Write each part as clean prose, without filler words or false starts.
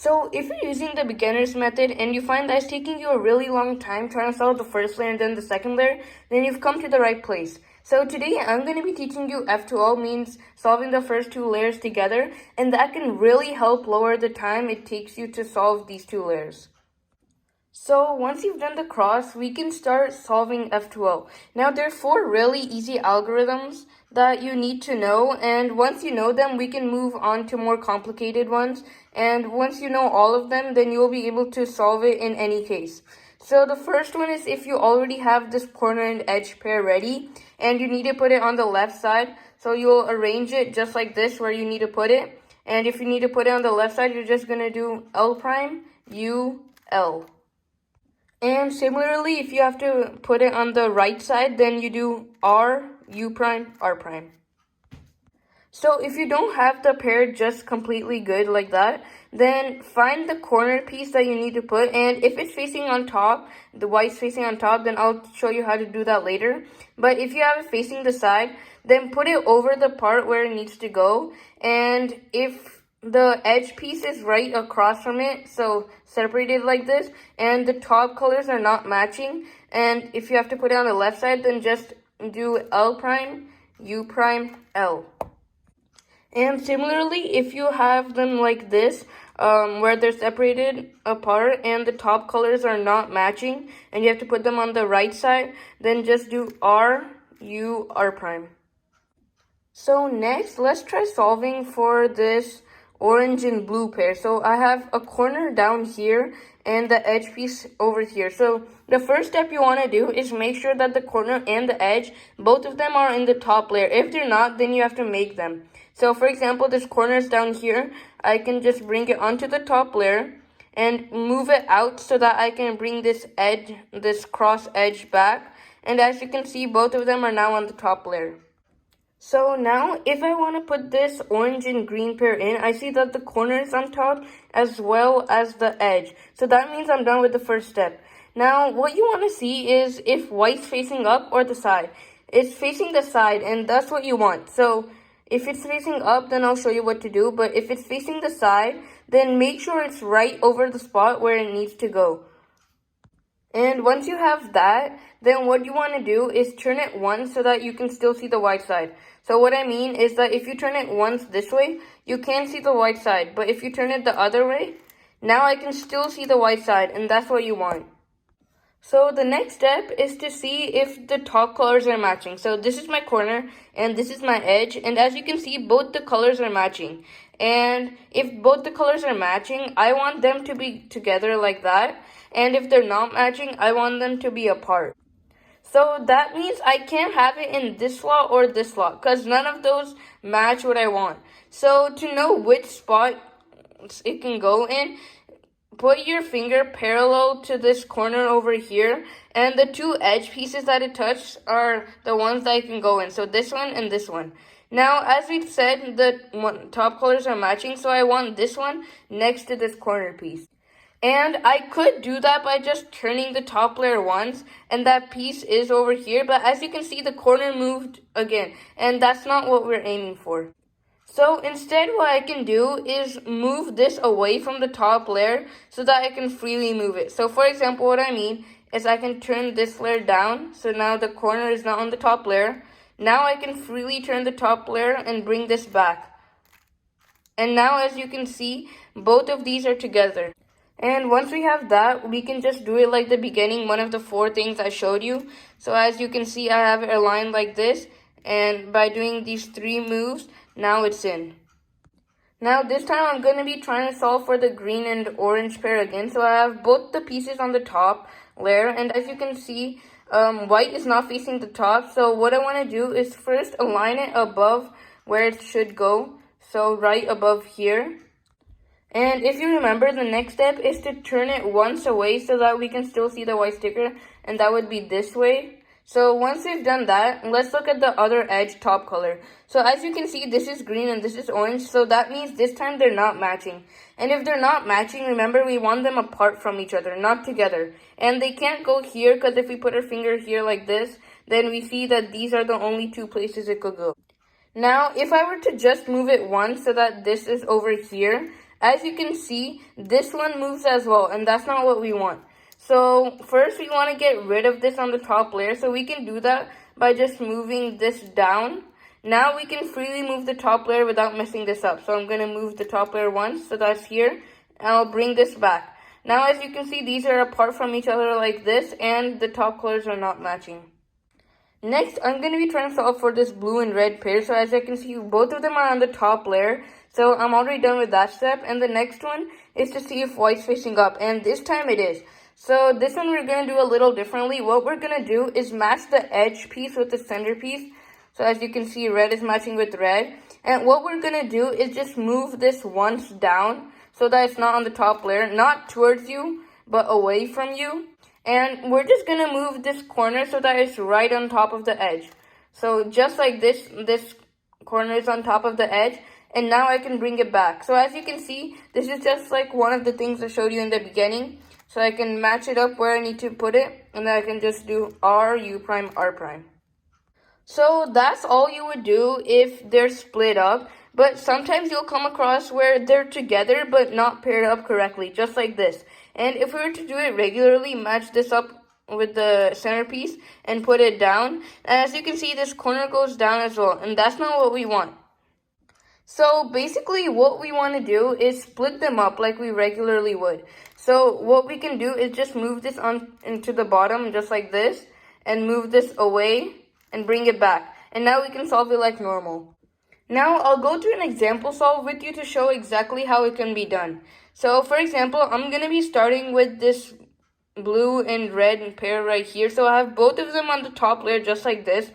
So if you're using the beginner's method and you find that it's taking you a really long time trying to solve the first layer and then the second layer, then you've come to the right place. So today I'm going to be teaching you F2L, means solving the first two layers together, and that can really help lower the time it takes you to solve these two layers. So once you've done the cross, we can start solving F2L. Now there are four really easy algorithms that you need to know, and once you know them, we can move on to more complicated ones. And once you know all of them, then you'll be able to solve it in any case. So the first one is if you already have this corner and edge pair ready, and you need to put it on the left side. So you'll arrange it just like this where you need to put it. And if you need to put it on the left side, you're just going to do L prime, U, L. And similarly, if you have to put it on the right side, then you do R, U prime, R prime. So if you don't have the pair just completely good like that, then find the corner piece that you need to put. And if it's facing on top, the white's facing on top, then I'll show you how to do that later. But if you have it facing the side, then put it over the part where it needs to go. And if the edge piece is right across from it, so separated like this, and the top colors are not matching, and if you have to put it on the left side, then just do L prime, U prime, L. And similarly, if you have them like this, where they're separated apart and the top colors are not matching, and you have to put them on the right side, then just do R, U, R prime. So next, let's try solving for this orange and blue pair. So I have a corner down here and the edge piece over here. So the first step you want to do is make sure that the corner and the edge, both of them are in the top layer. If they're not, then you have to make them. So for example, this corner is down here. I can just bring it onto the top layer and move it out so that I can bring this edge, this cross edge back. And as you can see, both of them are now on the top layer. So now, if I want to put this orange and green pair in, I see that the corner is on top as well as the edge. So that means I'm done with the first step. Now, what you want to see is if white's facing up or the side. It's facing the side, and that's what you want. So if it's facing up, then I'll show you what to do. But if it's facing the side, then make sure it's right over the spot where it needs to go. And once you have that, then what you want to do is turn it once so that you can still see the white side. So what I mean is that if you turn it once this way, you can see the white side. But if you turn it the other way, now I can still see the white side, and that's what you want. So the next step is to see if the top colors are matching. So this is my corner and this is my edge. And as you can see, both the colors are matching. And if both the colors are matching, I want them to be together like that. And if they're not matching, I want them to be apart. So that means I can't have it in this slot or this slot because none of those match what I want. So to know which spot it can go in, put your finger parallel to this corner over here, and the two edge pieces that it touches are the ones that it can go in. So this one and this one. Now, as we said, the top colors are matching, so I want this one next to this corner piece. And I could do that by just turning the top layer once, and that piece is over here. But as you can see, the corner moved again, and that's not what we're aiming for. So instead, what I can do is move this away from the top layer so that I can freely move it. So for example, what I mean is I can turn this layer down. So now the corner is not on the top layer. Now I can freely turn the top layer and bring this back. And now as you can see, both of these are together. And once we have that, we can just do it like the beginning, one of the four things I showed you. So as you can see, I have it aligned like this. And by doing these three moves, now it's in. Now this time I'm going to be trying to solve for the green and orange pair again. So I have both the pieces on the top layer. And as you can see, white is not facing the top. So what I want to do is first align it above where it should go. So right above here. And if you remember, the next step is to turn it once away so that we can still see the white sticker, and that would be this way. So once we've done that, let's look at the other edge top color. So as you can see, this is green and this is orange, so that means this time they're not matching. And if they're not matching, remember we want them apart from each other, not together. And they can't go here because if we put our finger here like this, then we see that these are the only two places it could go. Now, if I were to just move it once so that this is over here, as you can see, this one moves as well, and that's not what we want. So first we want to get rid of this on the top layer, so we can do that by just moving this down. Now we can freely move the top layer without messing this up. So I'm going to move the top layer once, so that's here, and I'll bring this back. Now as you can see, these are apart from each other like this, and the top colors are not matching. Next, I'm going to be trying to solve for this blue and red pair. So as you can see, both of them are on the top layer. So I'm already done with that step. And the next one is to see if white's facing up. And this time it is. So this one we're going to do a little differently. What we're going to do is match the edge piece with the center piece. So as you can see, red is matching with red. And what we're going to do is just move this once down so that it's not on the top layer. Not towards you, but away from you. And we're just going to move this corner so that it's right on top of the edge. So just like this corner is on top of the edge. And now I can bring it back. So as you can see, this is just like one of the things I showed you in the beginning. So I can match it up where I need to put it. And then I can just do R, U prime, R prime. So that's all you would do if they're split up. But sometimes you'll come across where they're together but not paired up correctly, just like this. And if we were to do it regularly, match this up with the centerpiece and put it down. And as you can see, this corner goes down as well. And that's not what we want. So basically what we want to do is split them up like we regularly would. So what we can do is just move this on into the bottom just like this. And move this away and bring it back. And now we can solve it like normal. Now I'll go through an example solve with you to show exactly how it can be done. So for example, I'm going to be starting with this blue and red pair right here. So I have both of them on the top layer just like this.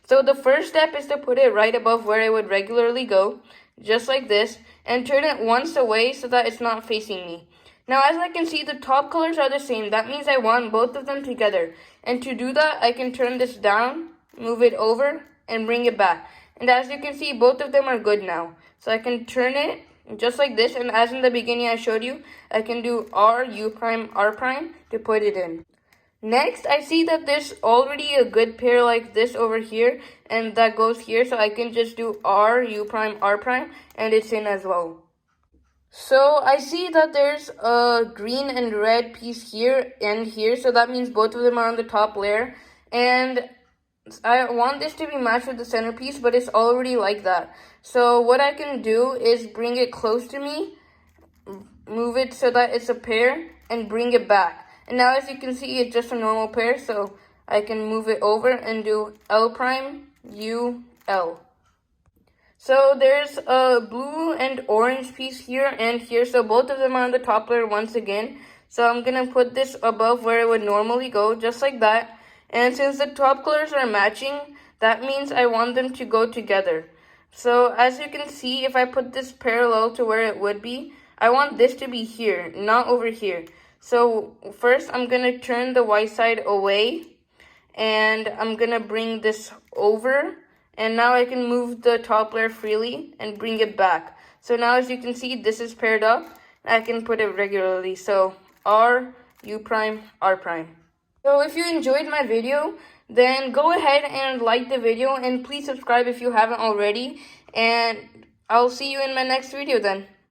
So the first step is to put it right above where it would regularly go, just like this, and turn it once away so that it's not facing me. Now as I can see, the top colors are the same. That means I want both of them together. And to do that, I can turn this down, move it over, and bring it back. And as you can see, both of them are good now. So I can turn it just like this. And as in the beginning I showed you, I can do R, U prime, R prime to put it in. Next, I see that there's already a good pair like this over here. And that goes here. So I can just do R, U prime, R prime. And it's in as well. So I see that there's a green and red piece here and here. So that means both of them are on the top layer. And I want this to be matched with the centerpiece, but it's already like that. So what I can do is bring it close to me, move it so that it's a pair, and bring it back. And now as you can see, it's just a normal pair, so I can move it over and do L prime, U, L. So there's a blue and orange piece here and here, so both of them are on the top layer once again. So I'm going to put this above where it would normally go, just like that. And since the top colors are matching, that means I want them to go together. So as you can see, if I put this parallel to where it would be, I want this to be here, not over here. So first I'm going to turn the white side away, and I'm going to bring this over. And now I can move the top layer freely and bring it back. So now as you can see, this is paired up. I can put it regularly. So R, U prime, R prime. So if you enjoyed my video, then go ahead and like the video, and please subscribe if you haven't already, and I'll see you in my next video then.